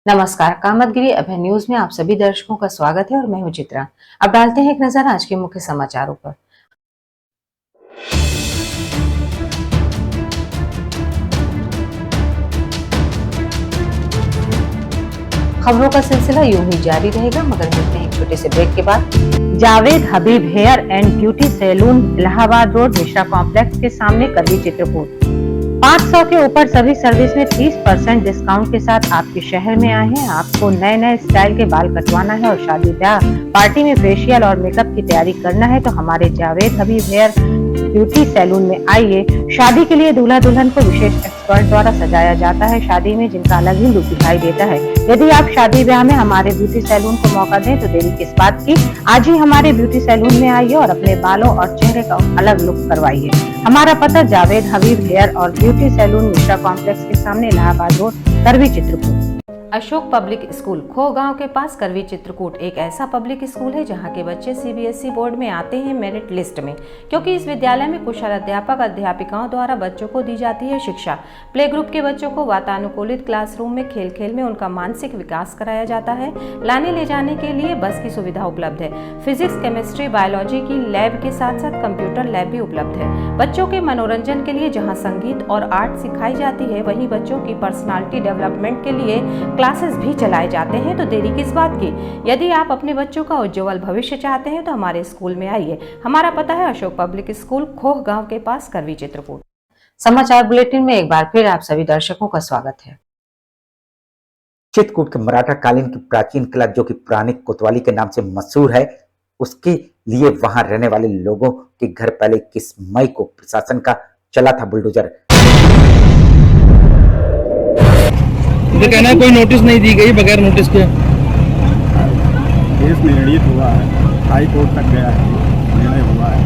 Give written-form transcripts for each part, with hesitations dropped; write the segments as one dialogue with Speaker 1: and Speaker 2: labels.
Speaker 1: नमस्कार, कामतगिरी अभय न्यूज में आप सभी दर्शकों का स्वागत है और मैं हूं चित्रा। अब डालते हैं एक नजर आज के मुख्य समाचारों पर। खबरों का सिलसिला यूं ही जारी रहेगा, मगर मिलते हैं एक छोटे से ब्रेक के बाद। Javed Habib hair and beauty salon, Allahabad road, Mishra complex के सामने, करवी, चित्रकूट। 500 के ऊपर सभी सर्विस में 30% डिस्काउंट के साथ आपके शहर में आए हैं। आपको नए नए स्टाइल के बाल कटवाना है और शादी ब्याह पार्टी में फेशियल और मेकअप की तैयारी करना है तो हमारे Javed Habib hair beauty salon में आइए। शादी के लिए दूल्हा दुल्हन को विशेष एक्सपर्ट द्वारा सजाया जाता है, शादी में जिनका अलग ही लुक दिखाई देता है। यदि आप शादी ब्याह में हमारे ब्यूटी सैलून को मौका दें तो देरी किस बात की, आज ही हमारे ब्यूटी सैलून में आइए और अपने बालों और चेहरे का अलग लुक करवाइए। हमारा पता जावेद हबीब हेयर और ब्यूटी सैलून, मिश्रा कॉम्प्लेक्स के सामने, इलाहाबाद रोड, करवी, चित्रकूट। अशोक पब्लिक स्कूल खो गांव के पास, करवी, चित्रकूट एक ऐसा पब्लिक स्कूल है जहां के बच्चे सीबीएसई बोर्ड में आते हैं मेरिट लिस्ट में, क्योंकि इस विद्यालय में कुशल अध्यापक अध्यापिकाओं द्वारा बच्चों को दी जाती है शिक्षा। प्ले ग्रुप के बच्चों को वातानुकूलित क्लासरूम में खेल खेल में उनका मानसिक विकास कराया जाता है। लाने ले जाने के लिए बस की सुविधा उपलब्ध है। फिजिक्स, केमिस्ट्री, बायोलॉजी की लैब के साथ साथ कंप्यूटर लैब भी उपलब्ध है। बच्चों के मनोरंजन के लिए जहाँ संगीत और आर्ट सिखाई जाती है, वहीं बच्चों की पर्सनालिटी डेवलपमेंट के लिए क्लासेस भी चलाए जाते हैं तो देरी किस बात की। यदि आप अपने बच्चों का उज्जवल भविष्य चाहते हैं तो हमारे स्कूल में आइए। हमारा पता है अशोक पब्लिक स्कूल, खोह गांव के पास, करवी, चित्रकूट। समाचार बुलेटिन में एक बार फिर आप सभी दर्शकों का स्वागत है।
Speaker 2: चित्रकूट के मराठा कालीन की प्राचीन किला जो कि पुरानी कोतवाली के नाम से मशहूर है, उसके लिए वहां रहने वाले लोगों के घर पहले 21 मई को प्रशासन का चला था बुलडोजर।
Speaker 3: मुझे कहना है कोई नोटिस नहीं दी गई, बगैर नोटिस के
Speaker 4: केस निर्णित हुआ है, हाई कोर्ट तक गया है, निर्णय हुआ है।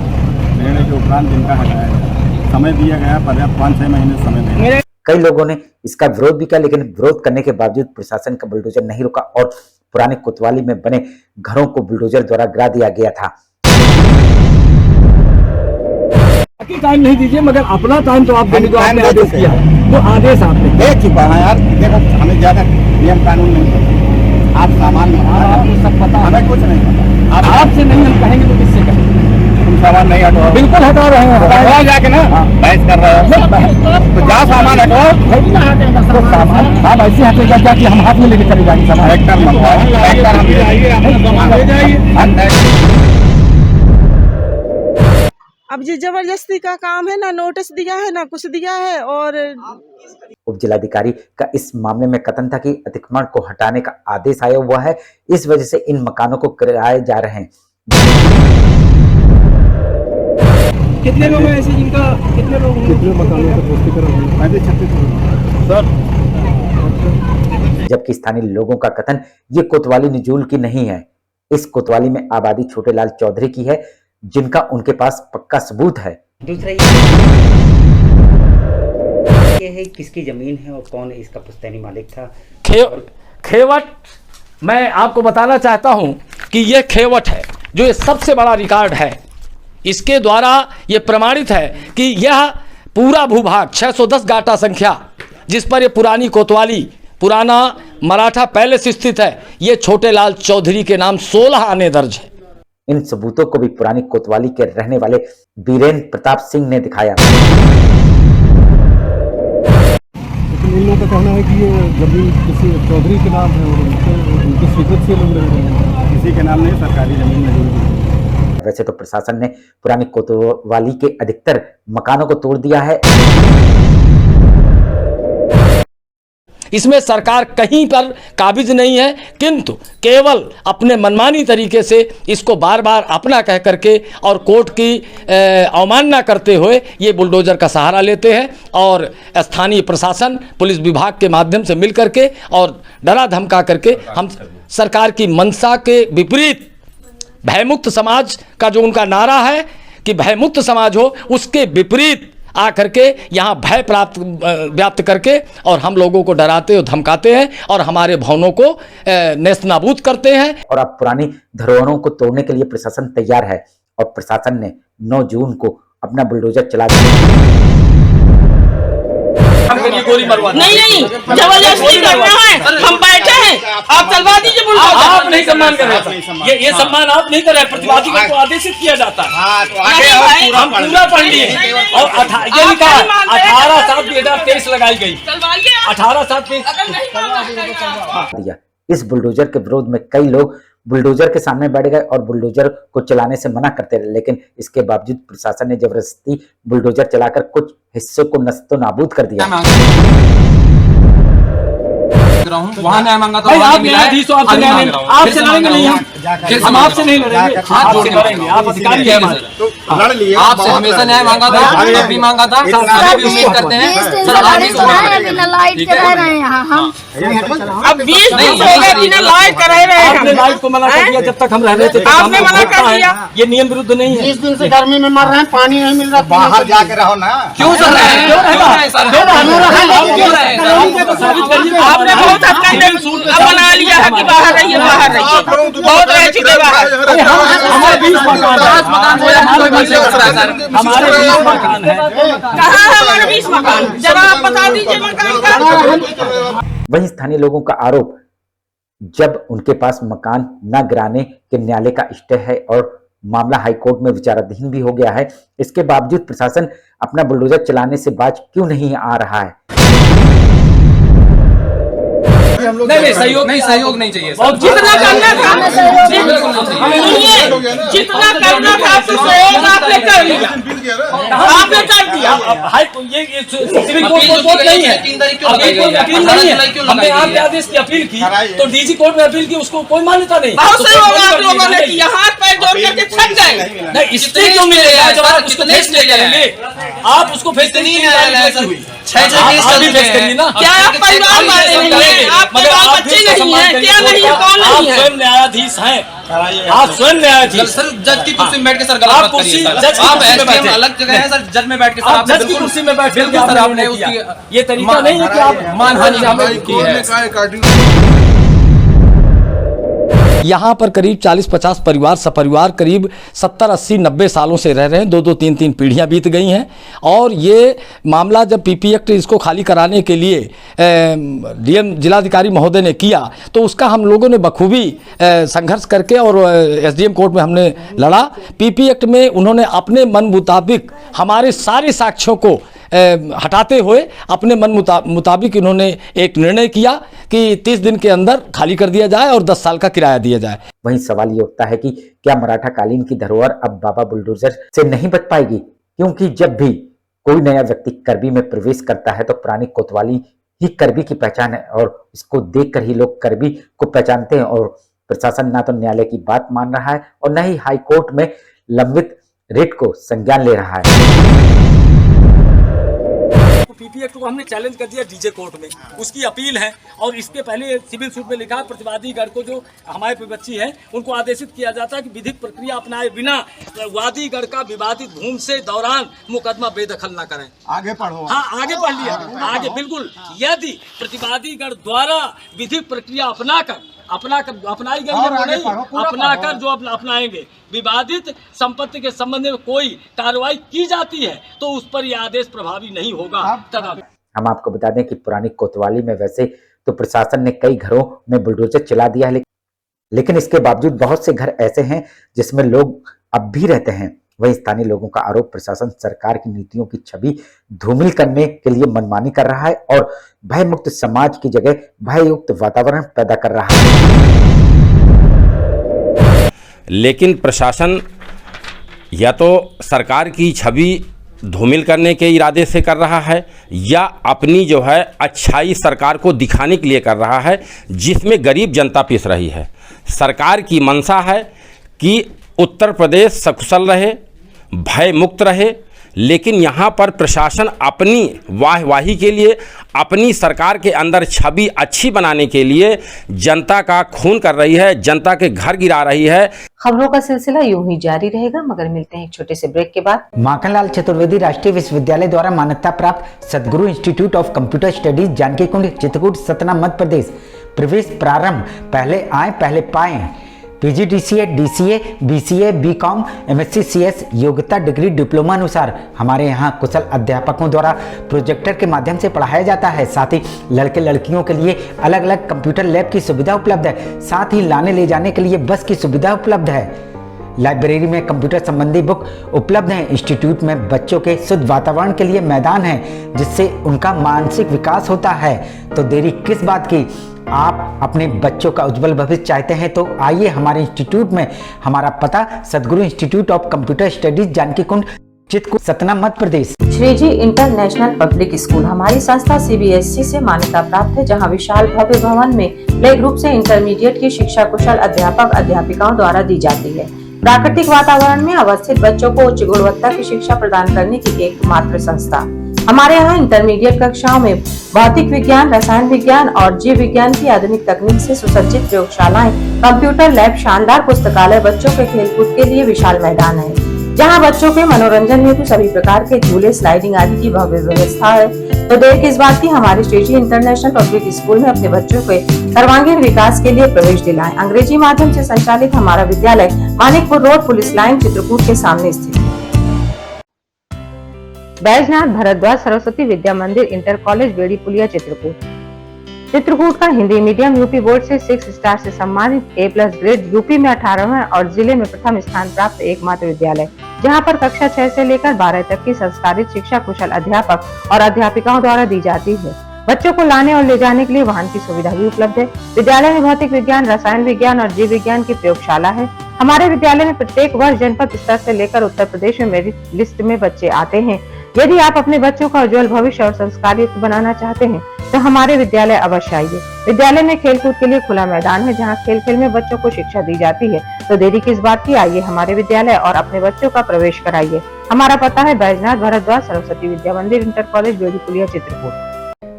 Speaker 4: निर्णय के उपरांत जिनका हटाया गया, समय दिया गया, पर्याप्त 5-6 महीने समय दिया।
Speaker 2: कई लोगों ने इसका विरोध भी किया, लेकिन विरोध करने के बावजूद प्रशासन का बुलडोजर नहीं रुका और पुराने कोतवाली में बने घरों को बुलडोजर द्वारा गिरा दिया गया था।
Speaker 3: टाइम नहीं दीजिए, मगर अपना टाइम तो आप देने को आपने आदेश किया, तो आदेश आपने
Speaker 4: दे चुका है यार। देखो हमें ज्यादा नियम कानून नहीं, आप सामान आपको सब पता, हमें कुछ नहीं पता। आप आपसे नहीं हम कहेंगे तो किससे कहेंगे? तुम सामान नहीं हटाओ। बिल्कुल हटा रहे हैं, हटाओ जाके ना, बहस कर रहे हो तो जा सामान हटाओ। तो सामान आप ऐसे हटेगा क्या कि हम हाथ में लेके चले जाएंगे सामान?
Speaker 5: अब ये जबरदस्ती का काम है, ना नोटिस दिया है ना कुछ दिया है। और
Speaker 2: उप जिलाधिकारी का इस मामले में कथन था कि अतिक्रमण को हटाने का आदेश आया हुआ है, इस वजह से इन मकानों को किराए जा रहे हैं।
Speaker 3: कितने लोग हैं ऐसे जिनका, कितने मकानों का पुष्टिकरण?
Speaker 2: जबकि स्थानीय लोगों का कथन ये कोतवाली निजूल की नहीं है, इस कोतवाली में आबादी छोटेलाल चौधरी की है, जिनका उनके पास पक्का सबूत है।
Speaker 6: दूसरा ये है किसकी जमीन है और कौन इसका पुश्तैनी मालिक था।
Speaker 7: खेवट, मैं आपको बताना चाहता हूं कि यह खेवट है जो ये सबसे बड़ा रिकॉर्ड है। इसके द्वारा ये प्रमाणित है कि यह पूरा भूभाग 610 गाटा संख्या जिस पर ये पुरानी कोतवाली, पुराना मराठा पैलेस स्थित है, ये छोटेलाल चौधरी के नाम 16 आने दर्ज है।
Speaker 2: इन सबूतों को भी पुरानी कोतवाली के रहने वाले बीरेंद्र प्रताप सिंह ने दिखाया।
Speaker 3: इन लोगों का कहना है कि ये जमीन किसी चौधरी के नाम है और उनके स्वीकृत से लोग रह रहे हैं।
Speaker 4: किसी के नाम नहीं, सरकारी जमीन में।
Speaker 2: वैसे तो प्रशासन ने पुरानी कोतवाली के अधिकतर मकानों को तोड़ दिया है।
Speaker 7: इसमें सरकार कहीं पर काबिज नहीं है, किंतु केवल अपने मनमानी तरीके से इसको बार बार अपना कह करके और कोर्ट की अवमानना करते हुए ये बुलडोजर का सहारा लेते हैं और स्थानीय प्रशासन, पुलिस विभाग के माध्यम से मिल करके और डरा धमका करके हम सरकार की मंशा के विपरीत भयमुक्त समाज का जो उनका नारा है कि भयमुक्त समाज हो, उसके विपरीत आकर के यहाँ भय व्याप्त करके और हम लोगों को डराते और धमकाते हैं और हमारे भवनों को नेस्तनाबूद करते हैं।
Speaker 2: और अब पुरानी धरोहरों को तोड़ने के लिए प्रशासन तैयार है और प्रशासन ने 9 जून को अपना बुलडोजर चला दिया।
Speaker 7: काम करिए, गोली मरवा
Speaker 5: नहीं नहीं, जबरदस्ती करना है, हम बैठे हैं, आप चलवा दीजिए बुलडोजर।
Speaker 7: आप नहीं सम्मान कर रहे हैं, ये सम्मान आप नहीं कर रहे, प्रतिवादी को आदेशित किया जाता है। हम पूरा पढ़ लिए और ये लिखा है 18/7/2023 लगाई गई, 18/7/2023
Speaker 2: दिया। इस बुलडोजर के विरोध में कई लोग बुलडोजर के सामने बैठ गए और बुलडोजर को चलाने से मना करते रहे, लेकिन इसके बावजूद प्रशासन ने जबरदस्ती बुलडोजर चलाकर कुछ हिस्सों को नस्तो नाबूद कर दिया।
Speaker 4: वहाँ न्याय मांगा था,
Speaker 7: आप न्यायाधीश हो, आपसे न्याय नहीं, आप चलाएंगे नहीं, हम आपसे नहीं लड़ेंगे, आपसे लड़ेंगे, आप अधिकारी हैं हमारे।
Speaker 4: लड़ लिए, आपसे हमेशा न्याय मांगा था, अभी मांगा था, अभी भी उम्मीद करते हैं। सर आप भी
Speaker 8: बिना लाइट के रह रहे हैं यहाँ हम।
Speaker 5: अब 20 दिन से हो गए बिना लाइट कर रहे हैं।
Speaker 7: आपने लाइट को मना कर दिया, जब तक हम रह रहे थे
Speaker 5: आपने मना कर दिया।
Speaker 7: ये नियम विरुद्ध नहीं है।
Speaker 8: 20 दिन से गर्मी में मर रहे हैं, पानी नहीं मिल रहा।
Speaker 4: बाहर जाके रहो ना।
Speaker 7: क्यों सर
Speaker 5: आपने बहुत बना लिया है कि बाहर रहिए, बाहर रहिए, बहुत रह चुके बाहर।
Speaker 7: हमारे 20 मकान है,
Speaker 5: कहाँ है हमारे 20 मकान, जरा आप बता दीजिए मकान का।
Speaker 2: वहीं स्थानीय लोगों का आरोप, जब उनके पास मकान न गिराने के न्यायालय का स्टे है और मामला हाईकोर्ट में विचाराधीन भी हो गया है, इसके बावजूद प्रशासन अपना बुलडोजर चलाने से बाज क्यों नहीं आ रहा है?
Speaker 7: नहीं सहयोग नहीं चाहिए।
Speaker 5: और जितना करना था, जितना करना था तो सहयोग आपने कर लिया, आपने कर दिया।
Speaker 7: ये सिविल कोर्ट में कोर्ट नहीं है, अपील नहीं है। हमने आपके आदेश की अपील की तो डीजी कोर्ट में अपील की, उसको कोई मान्यता नहीं।
Speaker 5: बहुत सहयोग आप लोगों ने किया, हाथ पैर जोड़ करके थक गए।
Speaker 7: नहीं स्टे क्यों मिलेगा जब आप उसको फेस नहीं करेंगे? आप उसको फेस नहीं करेंगे, 6 केस करिए ना।
Speaker 5: क्या आप परिवार वाले नहीं हैं? आपके बाल बच्चे नहीं हैं? क्या नहीं है? कौन नहीं है?
Speaker 7: आप स्वयं न्यायाधीश हैं, आप स्वयं न्यायाधीश।
Speaker 4: सर जज की कुर्सी में बैठ के सर गलत
Speaker 7: आप
Speaker 4: मत करिए सर।
Speaker 7: जज की
Speaker 4: आप
Speaker 7: कुर्सी में बैठे,
Speaker 4: अलग जगह है सर, जज में बैठ के सर
Speaker 7: आप जज की कुर्सी में बैठ के
Speaker 4: सर आपने
Speaker 7: उसकी ये तरीका नहीं है कि आप
Speaker 4: मानहानि हमें की है।
Speaker 7: यहाँ पर करीब 40-50 परिवार सपरिवार करीब 70-80-90 सालों से रह रहे हैं, 2-2 3-3 पीढ़ियाँ बीत गई हैं। और ये मामला जब पीपी एक्ट इसको खाली कराने के लिए डीएम जिलाधिकारी महोदय ने किया तो उसका हम लोगों ने बखूबी संघर्ष करके और एसडीएम कोर्ट में हमने लड़ा। पीपी एक्ट में उन्होंने अपने मन मुताबिक हमारे सारे साक्ष्यों को हटाते हुए अपने मन मुताबिक इन्होंने एक निर्णय किया कि 30 दिन के अंदर खाली कर दिया जाए और 10 साल का किराया दिया जाए।
Speaker 2: वहीं सवाल ये उठता है कि क्या मराठा कालीन की धरोहर अब बाबा बुलडोजर से नहीं बच पाएगी? क्योंकि जब भी कोई नया व्यक्ति करबी में प्रवेश करता है तो पुरानी कोतवाली ही करबी की पहचान है और इसको देखकर ही लोग करबी को पहचानते हैं। और प्रशासन ना तो न्यायालय की बात मान रहा है और न ही हाई कोर्ट में लंबित रेट को संज्ञान ले रहा है।
Speaker 7: पीपी एक्ट को हमने चैलेंज कर दिया डीजे कोर्ट में, उसकी अपील है। और इसके पहले सिविल सूट में लिखा है प्रतिवादीगण को जो हमारे विपक्षी हैं उनको आदेशित किया जाता है कि विधिक प्रक्रिया अपनाए बिना वादीगण का विवादित भूमि से दौरान मुकदमा बेदखल न करें। आगे पढ़ो। हाँ आगे पढ़ लिया, आगे बिल्कुल। यदि प्रतिवादीगण द्वारा विधिक प्रक्रिया अपनाई गई है, अपनाकर जो अपनाएंगे विवादित संपत्ति के संबंध में कोई कार्रवाई की जाती है तो उस पर यह आदेश प्रभावी नहीं होगा।
Speaker 2: हम आपको बता दें कि पुरानी कोतवाली में वैसे तो प्रशासन ने कई घरों में बुलडोजर चला दिया है, लेकिन इसके बावजूद बहुत से घर ऐसे हैं जिसमें लोग अब भी रहते हैं। वहीं स्थानीय लोगों का आरोप प्रशासन सरकार की नीतियों की छवि धूमिल करने के लिए मनमानी कर रहा है और भयमुक्त समाज की जगह भययुक्त वातावरण पैदा कर रहा है।
Speaker 9: लेकिन प्रशासन या तो सरकार की छवि धूमिल करने के इरादे से कर रहा है या अपनी जो है अच्छाई सरकार को दिखाने के लिए कर रहा है, जिसमें गरीब जनता पिस रही है। सरकार की मंशा है कि उत्तर प्रदेश सकुशल रहे, भय मुक्त रहे, लेकिन यहाँ पर प्रशासन अपनी वाहवाही के लिए, अपनी सरकार के अंदर छवि अच्छी बनाने के लिए जनता का खून कर रही है, जनता के घर गिरा रही है।
Speaker 1: खबरों का सिलसिला यूं ही जारी रहेगा, मगर मिलते हैं एक छोटे से ब्रेक के बाद।
Speaker 10: माखनलाल चतुर्वेदी राष्ट्रीय विश्वविद्यालय द्वारा मान्यता प्राप्त Sadguru institute of computer studies Janaki Kund Chitrakoot Satna Madhya Pradesh. प्रवेश प्रारंभ। पहले आए पहले पाए। PGDCA, DCA, BCA, BCom, MSc, CS योग्यता डिग्री डिप्लोमा अनुसार हमारे यहाँ कुशल अध्यापकों द्वारा प्रोजेक्टर के माध्यम से पढ़ाया जाता है। साथ ही लड़के लड़कियों के लिए अलग अलग कंप्यूटर लैब की सुविधा उपलब्ध है। साथ ही लाने ले जाने के लिए बस की सुविधा उपलब्ध है। लाइब्रेरी में कंप्यूटर संबंधी बुक उपलब्ध हैं। इंस्टीट्यूट में बच्चों के शुद्ध वातावरण के लिए मैदान है, जिससे उनका मानसिक विकास होता है। तो देरी किस बात की, आप अपने बच्चों का उज्जवल भविष्य चाहते हैं तो आइए हमारे इंस्टीट्यूट में। हमारा पता Sadguru institute of computer studies, Janaki Kund, Chitrakoot, Satna, Madhya Pradesh.
Speaker 1: Shriji international public school हमारी संस्था CBSE से मान्यता प्राप्त है, जहां विशाल भव्य भवन में प्ले ग्रुप से इंटरमीडिएट की शिक्षा कुशल अध्यापक अध्यापिकाओं द्वारा दी जाती है। प्राकृतिक वातावरण में अवस्थित बच्चों को उच्च गुणवत्ता की शिक्षा प्रदान करने की एकमात्र संस्था। हमारे यहाँ इंटरमीडिएट कक्षाओं में भौतिक विज्ञान, रसायन विज्ञान और जीव विज्ञान की आधुनिक तकनीक से सुसज्जित प्रयोगशालाएं, कंप्यूटर लैब, शानदार पुस्तकालय, बच्चों के खेलकूद के लिए विशाल मैदान है, जहां बच्चों के मनोरंजन हेतु सभी प्रकार के झूले, स्लाइडिंग आदि की भव्य व्यवस्था है। तो देर किस बात की, हमारे श्रीजी इंटरनेशनल पब्लिक स्कूल में अपने बच्चों के सर्वांगीण विकास के लिए प्रवेश दिलाएं। अंग्रेजी माध्यम से संचालित हमारा विद्यालय Manikpur road, police line, Chitrakoot के सामने स्थित है। बैजनाथ भारद्वाज सरस्वती विद्या मंदिर इंटर कॉलेज, बेड़ी पुलिया, चित्रकूट का हिंदी मीडियम यूपी बोर्ड से 6 स्टार से सम्मानित A+ ग्रेड, यूपी में 18वां और जिले में प्रथम स्थान प्राप्त एकमात्र विद्यालय, जहां पर कक्षा 6 से लेकर 12 तक की संस्कारित शिक्षा कुशल अध्यापक और अध्यापिकाओं द्वारा दी जाती है। बच्चों को लाने और ले जाने के लिए वाहन की सुविधा भी उपलब्ध है। विद्यालय में भौतिक विज्ञान, रसायन विज्ञान और जीव विज्ञान की प्रयोगशाला है। हमारे विद्यालय में प्रत्येक वर्ष जनपद स्तर से लेकर उत्तर प्रदेश में मेरिट लिस्ट में बच्चे आते हैं। यदि आप अपने बच्चों का उज्जवल भविष्य और संस्कारित बनाना चाहते हैं तो हमारे विद्यालय अवश्य आइए। विद्यालय में खेलकूद के लिए खुला मैदान है, जहां खेल खेल में बच्चों को शिक्षा दी जाती है। तो देरी किस बात की, आइए हमारे विद्यालय और अपने बच्चों का प्रवेश कराइए। हमारा पता है बैजनाथ भारद्वाज सरस्वती विद्या मंदिर इंटर कॉलेज, बेड़ी पुलिया, चित्रकूट।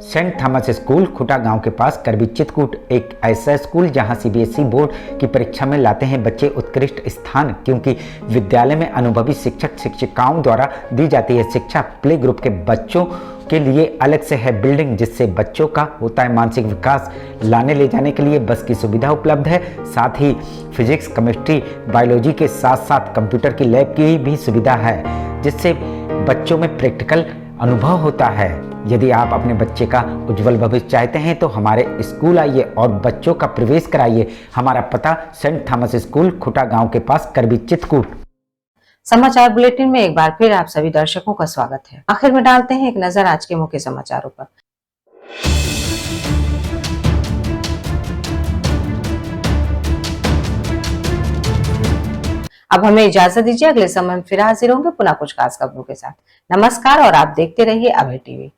Speaker 10: सेंट थॉमस स्कूल खुटा गांव के पास करबी, चित्रकूट एक ऐसा स्कूल जहां CBSE बोर्ड की परीक्षा में लाते हैं बच्चे उत्कृष्ट स्थान, क्योंकि विद्यालय में अनुभवी शिक्षक शिक्षिकाओं द्वारा दी जाती है शिक्षा। प्ले ग्रुप के बच्चों के लिए अलग से है बिल्डिंग, जिससे बच्चों का होता है मानसिक विकास। लाने ले जाने के लिए बस की सुविधा उपलब्ध है। साथ ही फिजिक्स, केमिस्ट्री, बायोलॉजी के साथ साथ कंप्यूटर की लैब की भी सुविधा है, जिससे बच्चों में प्रैक्टिकल अनुभव होता है। यदि आप अपने बच्चे का उज्जवल भविष्य चाहते हैं तो हमारे स्कूल आइए और बच्चों का प्रवेश कराइए। हमारा पता सेंट थॉमस स्कूल खुटा गांव के पास, करबी, चित्रकूट।
Speaker 1: समाचार बुलेटिन में एक बार फिर आप सभी दर्शकों का स्वागत है। आखिर में डालते हैं एक नजर आज के मुख्य समाचारों पर। अब हमें इजाजत दीजिए, अगले समय में फिर हाजिर होंगे पुनः कुछ खास खबरों के साथ। नमस्कार और आप देखते रहिए अभय टीवी।